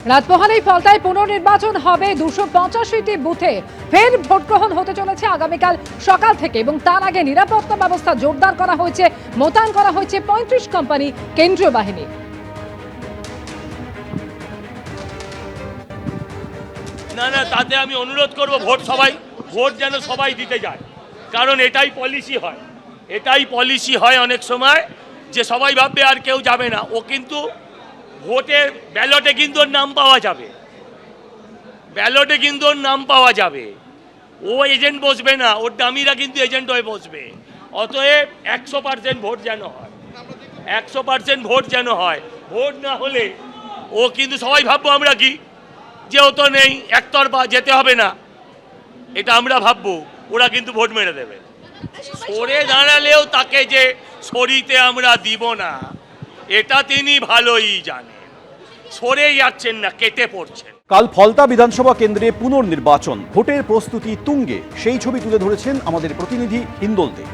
রাত পোহালেই ফলতায় পুনর্নির্বাচন হবে 285টি বুথে। ফের ভোট গ্রহণ হতে চলেছে আগামীকাল সকাল থেকে এবং তার আগে নিরাপত্তা ব্যবস্থা জোরদার করা হয়েছে, মোতায়েন করা হয়েছে 35 কোম্পানি কেন্দ্রীয় বাহিনী। না তাতে আমি অনুরোধ করব ভোট যেন সবাই দিতে যায়, কারণ এটাই পলিসি হয় অনেক সময় যে সবাই ভাববে আর কেউ যাবে না। ও কিন্তু ভোটের ব্যালটে কিন্তু ওর নাম পাওয়া যাবে, ও এজেন্ট বসবে না, ওর দামিরা কিন্তু এজেন্ট হয়ে বসবে। অতএব 100% ভোট যেন হয়, 100% ভোট যেন হয়। ভোট না হলে ও কিন্তু সবাই ভাববো আমরা কি যে ও তো নেই, একতরফা যেতে হবে না, এটা আমরা ভাববো, ওরা কিন্তু ভোট মেরে দেবে। সরে দাঁড়ালেও তাকে যে সরিতে আমরা দিব না, এটা তিনি ভালোই জানেন। সরে যাচ্ছেন না, কেটে পড়ছেন। কাল ফলতা বিধানসভা কেন্দ্রে পুনর্নির্বাচন, ভোটের প্রস্তুতি তুঙ্গে, সেই ছবি তুলে ধরেছেন আমাদের প্রতিনিধি হিন্দল দে।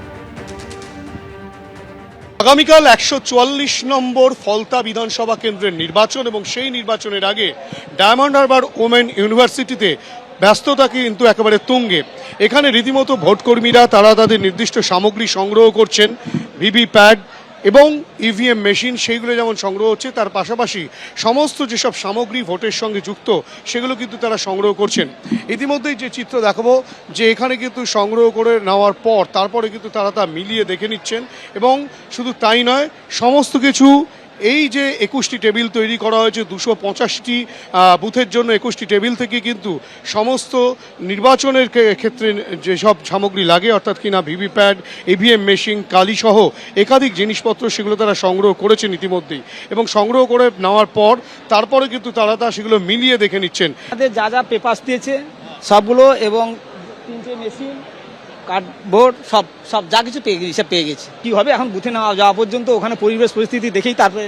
আগামীকাল 144 নম্বর ফলতা বিধানসভা কেন্দ্রের নির্বাচন এবং সেই নির্বাচনের আগে ডায়মন্ড হারবার ওমেন ইউনিভার্সিটিতে ব্যস্ততা কিন্তু একেবারে তুঙ্গে। এখানে রীতিমতো ভোটকর্মীরা তারা তাদের নির্দিষ্ট সামগ্রী সংগ্রহ করছেন, ভিভিপ্যাট এবং ইভিএম মেশিন, সেইগুলো যেমন সংগ্রহ হচ্ছে, তার পাশাপাশি সমস্ত যেসব সামগ্রী ভোটের সঙ্গে যুক্ত সেগুলো কিন্তু তারা সংগ্রহ করছেন। ইতিমধ্যেই যে চিত্র দেখাবো, যে এখানে কিন্তু সংগ্রহ করে নেওয়ার পর তারপরে কিন্তু তারা তা মিলিয়ে দেখে নিচ্ছেন এবং শুধু তাই নয়, সমস্ত কিছু এই যে 21টি টেবিল তৈরি করা হয়েছে 285টি বুথের জন্য 21টি টেবিল থেকে কিন্তু সমস্ত নির্বাচনের ক্ষেত্রে যেসব সামগ্রী লাগে, অর্থাৎ কিনা ভিভিপ্যাট, ইভিএম মেশিন, কালিসহ একাধিক জিনিসপত্র, সেগুলো তারা সংগ্রহ করেছেন ইতিমধ্যেই এবং সংগ্রহ করে নেওয়ার পর তারপরে কিন্তু তারা সেগুলো মিলিয়ে দেখে নিচ্ছেন। তাদের যা যা পেপারস দিয়েছে সবগুলো এবং 3টে মেশিন, কার্ডবোর্ড, সব যা কিছু পেয়ে গেছে। কি হবে এখন বুথে না যাওয়া পর্যন্ত ওখানে পরিবেশ পরিস্থিতি দেখেই তারপরে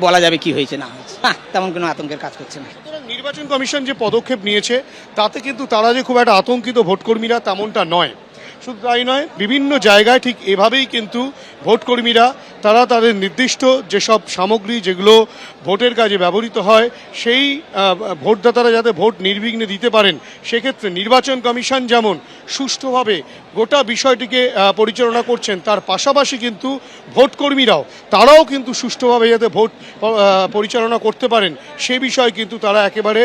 বলা যাবে কি হয়েছে না হয়েছে। না, তেমন কোনো আতঙ্কের কাজ করছে না। নির্বাচন কমিশন যে পদক্ষেপ নিয়েছে তাতে কিন্তু তারা যে খুব একটা আতঙ্কিত ভোটকর্মীরা তেমনটা নয়। শুধু তাই নয়, বিভিন্ন জায়গায় ঠিক এভাবেই কিন্তু ভোটকর্মীরা তারা তাদের নির্দিষ্ট যেসব সামগ্রী যেগুলো ভোটের কাজে ব্যবহৃত হয়, সেই ভোটদাতারা যাতে ভোট নির্বিঘ্নে দিতে পারেন, সেক্ষেত্রে নির্বাচন কমিশন যেমন সুষ্ঠুভাবে গোটা বিষয়টিকে পরিচালনা করছেন, তার পাশাপাশি কিন্তু তারাও কিন্তু সুষ্ঠুভাবে যাতে ভোট পরিচালনা করতে পারেন সে বিষয়ে কিন্তু তারা একেবারে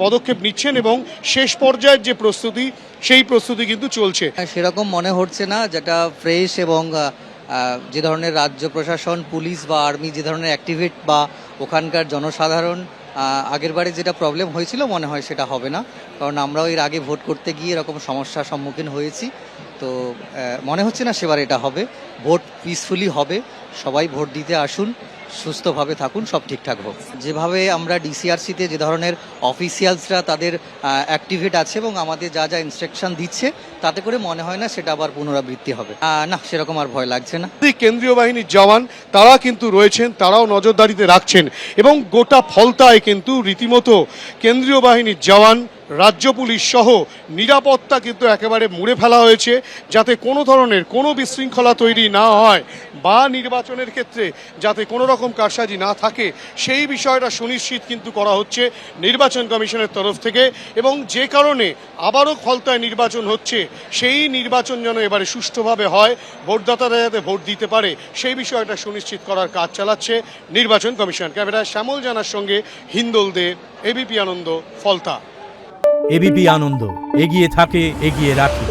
পদক্ষেপ নিচ্ছেন এবং শেষ পর্যায়ের যে প্রস্তুতি, সেই প্রস্তুতি কিন্তু চলছে। সেরকম মনে হচ্ছে না, যেটা ফ্রেশ এবং যে ধরনের রাজ্য প্রশাসন, পুলিশ বা আর্মি যে ধরনের অ্যাক্টিভেট বা ওখানকার জনসাধারণ, আগেরবারে যেটা প্রবলেম হয়েছিল মনে হয় সেটা হবে না, কারণ আমরাও এর আগে ভোট করতে গিয়ে এরকম সমস্যার সম্মুখীন হয়েছি। তো মনে হচ্ছে না সেবার এটা হবে। ভোট পিসফুলি হবে, সবাই ভোট দিতে আসুন, সুস্থভাবে থাকুন, সব ঠিকঠাক হোক। যেভাবে আমরা ডিসিআরসিতে যে ধরনের অফিসিয়ালসরা তাদের অ্যাক্টিভেট আছে এবং আমাদের যা যা ইনস্ট্রাকশন দিচ্ছে, তাতে করে মনে হয় না সেটা আবার পুনরাবৃত্তি হবে। না, সেরকম আর ভয় লাগছে না। কেন্দ্রীয় বাহিনীর জওয়ান তারা কিন্তু রয়েছেন, তারাও নজরদারিতে রাখছেন এবং গোটা ফলতায় কিন্তু রীতিমতো কেন্দ্রীয় বাহিনীর জওয়ান, রাজ্য পুলিশ সহ নিরাপত্তা কিন্তু একেবারে মুড়ে ফেলা হয়েছে, যাতে কোনো ধরনের কোনো বিশৃঙ্খলা তৈরি না হয় বা নির্বাচনের ক্ষেত্রে যাতে কোনো রকম কারসাজি না থাকে, সেই বিষয়টা সুনিশ্চিত কিন্তু করা হচ্ছে নির্বাচন কমিশনের তরফ থেকে। এবং যে কারণে আবারও ফলতায় নির্বাচন হচ্ছে, সেই নির্বাচন যেন এবারে সুষ্ঠুভাবে হয়, ভোটদাতারা যাতে ভোট দিতে পারে, সেই বিষয়টা সুনিশ্চিত করার কাজ চালাচ্ছে নির্বাচন কমিশন। ক্যামেরায় শ্যামল জানার সঙ্গে হিন্দল দে, এবিপি আনন্দ, ফলতা। এবিপি আনন্দ, এগিয়ে থাকে, এগিয়ে রাখে।